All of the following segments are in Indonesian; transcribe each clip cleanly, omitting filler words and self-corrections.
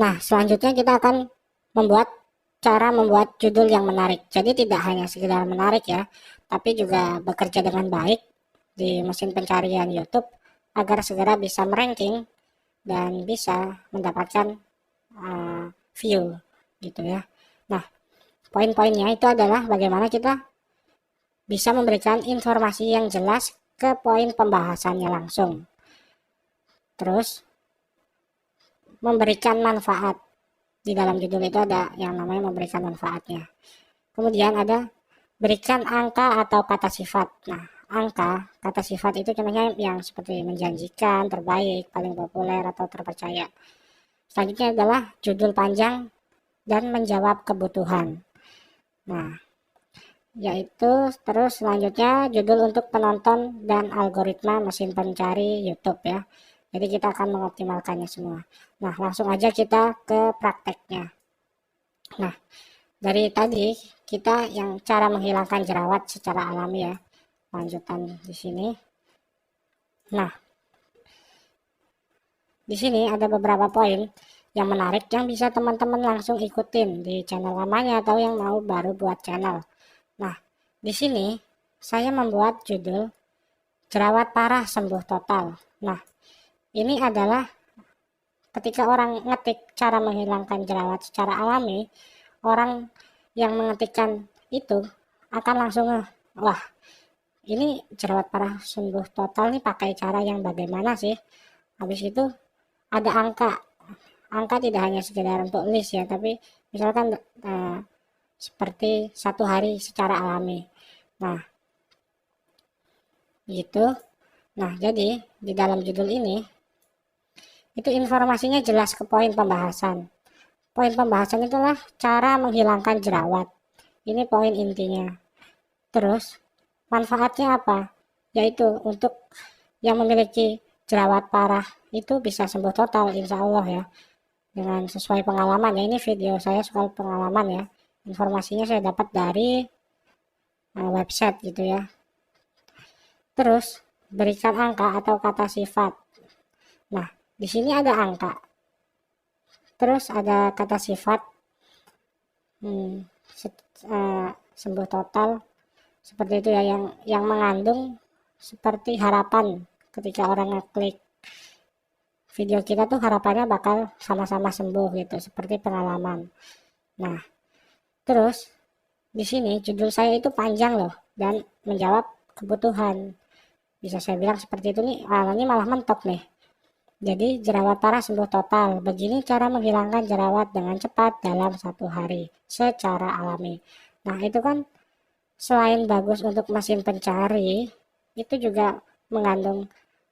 Nah, selanjutnya kita akan cara membuat judul yang menarik. Jadi tidak hanya sekedar menarik ya, tapi juga bekerja dengan baik di mesin pencarian YouTube agar segera bisa meranking dan bisa mendapatkan view gitu ya. Nah, poin-poinnya itu adalah bagaimana kita bisa memberikan informasi yang jelas ke poin pembahasannya langsung. Terus memberikan manfaat. Di dalam judul itu ada yang namanya memberikan manfaatnya. Kemudian ada berikan angka atau kata sifat. Nah, angka, kata sifat itu contohnya yang seperti menjanjikan, terbaik, paling populer, atau terpercaya. Selanjutnya adalah judul panjang dan menjawab kebutuhan. Nah, yaitu terus selanjutnya judul untuk penonton dan algoritma mesin pencari YouTube ya. Jadi kita akan mengoptimalkannya semua. Nah, langsung aja kita ke prakteknya. Nah, dari tadi kita yang cara menghilangkan jerawat secara alami ya. Lanjutan di sini. Nah, di sini ada beberapa poin yang menarik yang bisa teman-teman langsung ikutin di channel lamanya atau yang mau baru buat channel. Nah, di sini saya membuat judul jerawat parah sembuh total. Nah, ini adalah ketika orang ngetik cara menghilangkan jerawat secara alami, orang yang mengetikkan itu akan langsung wah, ini jerawat parah sembuh total nih pakai cara yang bagaimana sih? Habis itu ada angka. Angka tidak hanya sekedar untuk list ya, tapi misalkan seperti 1 hari secara alami. Nah, gitu. Nah, jadi di dalam judul ini itu informasinya jelas ke poin pembahasan. Poin pembahasan itulah cara menghilangkan jerawat. Ini poin intinya. Terus, manfaatnya apa? Yaitu untuk yang memiliki jerawat parah itu bisa sembuh total insya Allah ya. Dengan sesuai pengalaman ya. Ini video saya soal pengalaman ya. Informasinya saya dapat dari website gitu ya. Terus, berikan angka atau kata sifat. Nah, di sini ada angka. Terus ada kata sifat sembuh total seperti itu ya, yang mengandung seperti harapan ketika orang ngeklik video kita tuh harapannya bakal sama-sama sembuh gitu, seperti pengalaman. Nah, terus di sini judul saya itu panjang loh dan menjawab kebutuhan. Bisa saya bilang seperti itu nih, ini malah mentok nih. Jadi jerawat parah sembuh total. Begini cara menghilangkan jerawat dengan cepat dalam 1 hari secara alami. Nah, itu kan selain bagus untuk mesin pencari, itu juga mengandung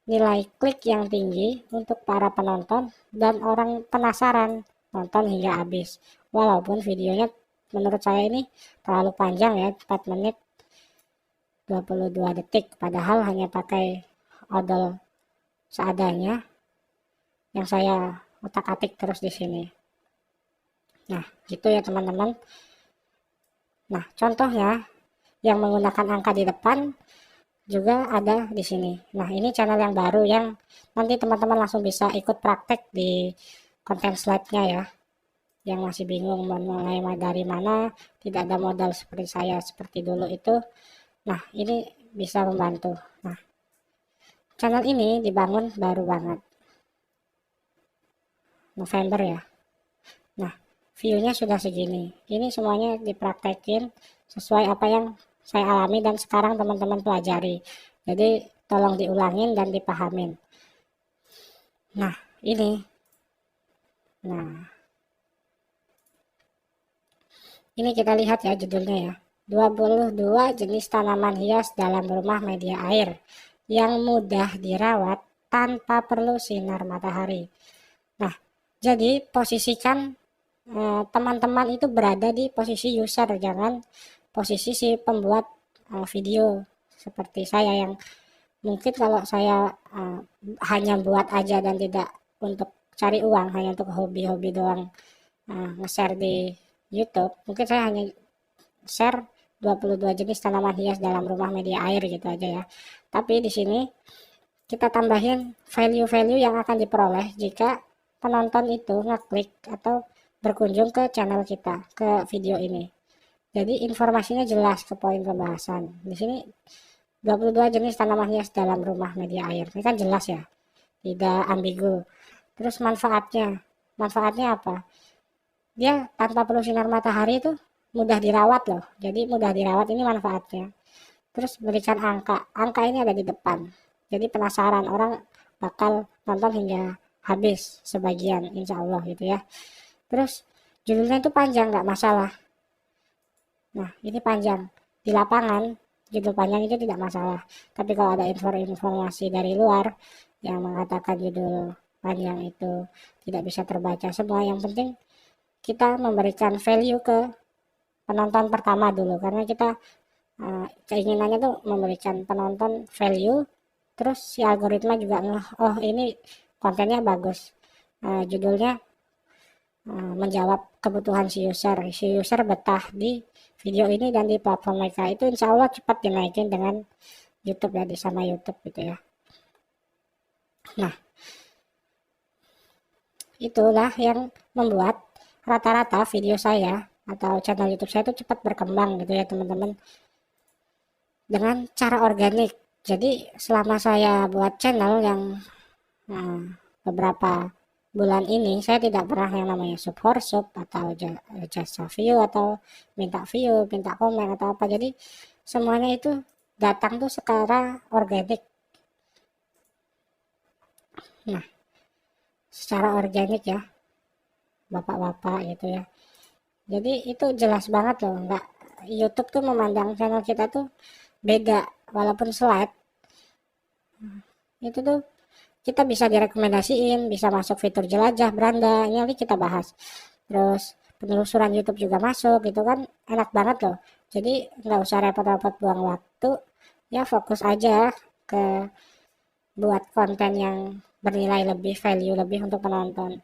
nilai klik yang tinggi untuk para penonton dan orang penasaran nonton hingga habis. Walaupun videonya menurut saya ini terlalu panjang ya, 4 menit 22 detik, padahal hanya pakai odol seadanya yang saya otak-atik terus di sini. Nah, gitu ya teman-teman. Nah, contohnya yang menggunakan angka di depan juga ada di sini. Nah, ini channel yang baru yang nanti teman-teman langsung bisa ikut praktek di konten slide-nya ya. Yang masih bingung mulai dari mana, tidak ada modal seperti saya seperti dulu itu. Nah, ini bisa membantu. Nah, channel ini dibangun baru banget. November ya. Nah, view-nya sudah segini. Ini semuanya dipraktekin sesuai apa yang saya alami dan sekarang teman-teman pelajari. Jadi tolong diulangin dan dipahamin. Nah, ini. Nah, ini kita lihat ya judulnya ya. 22 jenis tanaman hias dalam rumah media air yang mudah dirawat tanpa perlu sinar matahari. Nah, jadi posisikan teman-teman itu berada di posisi user, jangan posisi si pembuat video seperti saya yang mungkin kalau saya hanya buat aja dan tidak untuk cari uang, hanya untuk hobi-hobi doang nge-share di YouTube, mungkin saya hanya share 22 jenis tanaman hias dalam rumah media air gitu aja ya. Tapi di sini kita tambahin value-value yang akan diperoleh jika penonton itu ngeklik atau berkunjung ke channel kita, ke video ini. Jadi informasinya jelas ke poin pembahasan. Di sini 22 jenis tanaman hias dalam rumah media air. Ini kan jelas ya, tidak ambigu. Terus manfaatnya apa? Dia tanpa perlu sinar matahari itu mudah dirawat loh. Jadi mudah dirawat, ini manfaatnya. Terus berikan angka ini ada di depan. Jadi penasaran, orang bakal nonton hingga habis sebagian, insya Allah gitu ya. Terus judulnya itu panjang, nggak masalah. Nah ini panjang, di lapangan judul panjang itu tidak masalah. Tapi kalau ada informasi dari luar yang mengatakan judul panjang itu tidak bisa terbaca semua, yang penting kita memberikan value ke penonton pertama dulu, karena kita keinginannya tuh memberikan penonton value. Terus si algoritma juga oh ini kontennya bagus, judulnya menjawab kebutuhan si user betah di video ini dan di platform mereka, itu insya Allah cepat dinaikin dengan YouTube ya, sama YouTube gitu ya. Nah itulah yang membuat rata-rata video saya atau channel YouTube saya itu cepat berkembang gitu ya teman-teman, dengan cara organik. Jadi selama saya buat channel yang beberapa bulan ini, saya tidak pernah yang namanya sub atau jasa view atau minta view, minta komen atau apa. Jadi semuanya itu datang tuh secara organik. Nah secara organik ya bapak-bapak gitu ya. Jadi itu jelas banget loh, nggak, YouTube tuh memandang channel kita tuh beda. Walaupun slide itu tuh kita bisa direkomendasiin, bisa masuk fitur jelajah beranda, ini nanti kita bahas. Terus penelusuran YouTube juga masuk gitu kan, enak banget loh. Jadi nggak usah repot-repot buang waktu ya, fokus aja ke buat konten yang bernilai lebih, value lebih untuk penonton.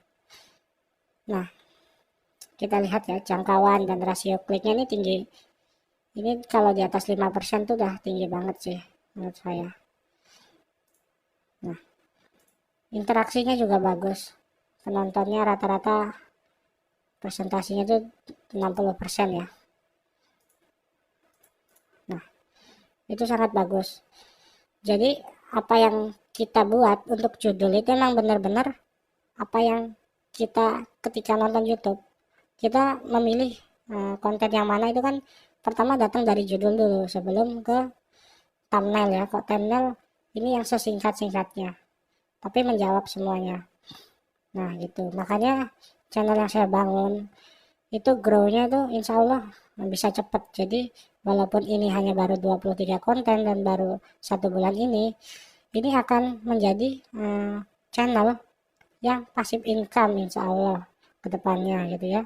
Nah kita lihat ya, jangkauan dan rasio kliknya ini tinggi. Ini kalau di atas 5% tuh udah tinggi banget sih menurut saya. Nah interaksinya juga bagus, penontonnya rata-rata presentasinya tuh 60% ya. Nah itu sangat bagus. Jadi apa yang kita buat untuk judul itu memang benar-benar apa yang kita ketika nonton YouTube, kita memilih konten yang mana itu kan pertama datang dari judul dulu sebelum ke thumbnail ya. Kok thumbnail ini yang sesingkat-singkatnya tapi menjawab semuanya. Nah gitu, makanya channel yang saya bangun itu grow-nya tuh insya Allah bisa cepat. Jadi walaupun ini hanya baru 23 konten dan baru 1 bulan ini akan menjadi channel yang pasif income insya Allah ke depannya gitu ya.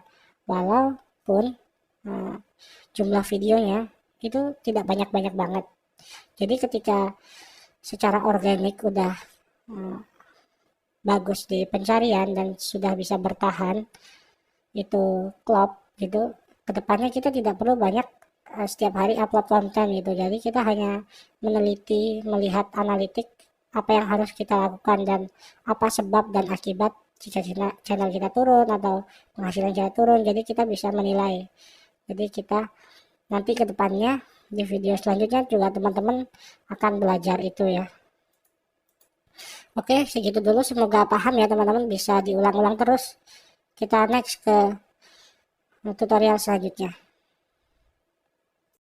Walaupun jumlah videonya itu tidak banyak-banyak banget. Jadi ketika secara organik udah bagus di pencarian dan sudah bisa bertahan, itu klop gitu, kedepannya kita tidak perlu banyak setiap hari upload konten gitu. Jadi kita hanya meneliti, melihat analitik apa yang harus kita lakukan dan apa sebab dan akibat jika channel kita turun atau penghasilan kita turun. Jadi kita bisa menilai. Jadi kita nanti kedepannya di video selanjutnya juga teman-teman akan belajar itu ya. Oke, segitu dulu, semoga paham ya teman-teman, bisa diulang-ulang terus. Kita next ke tutorial selanjutnya.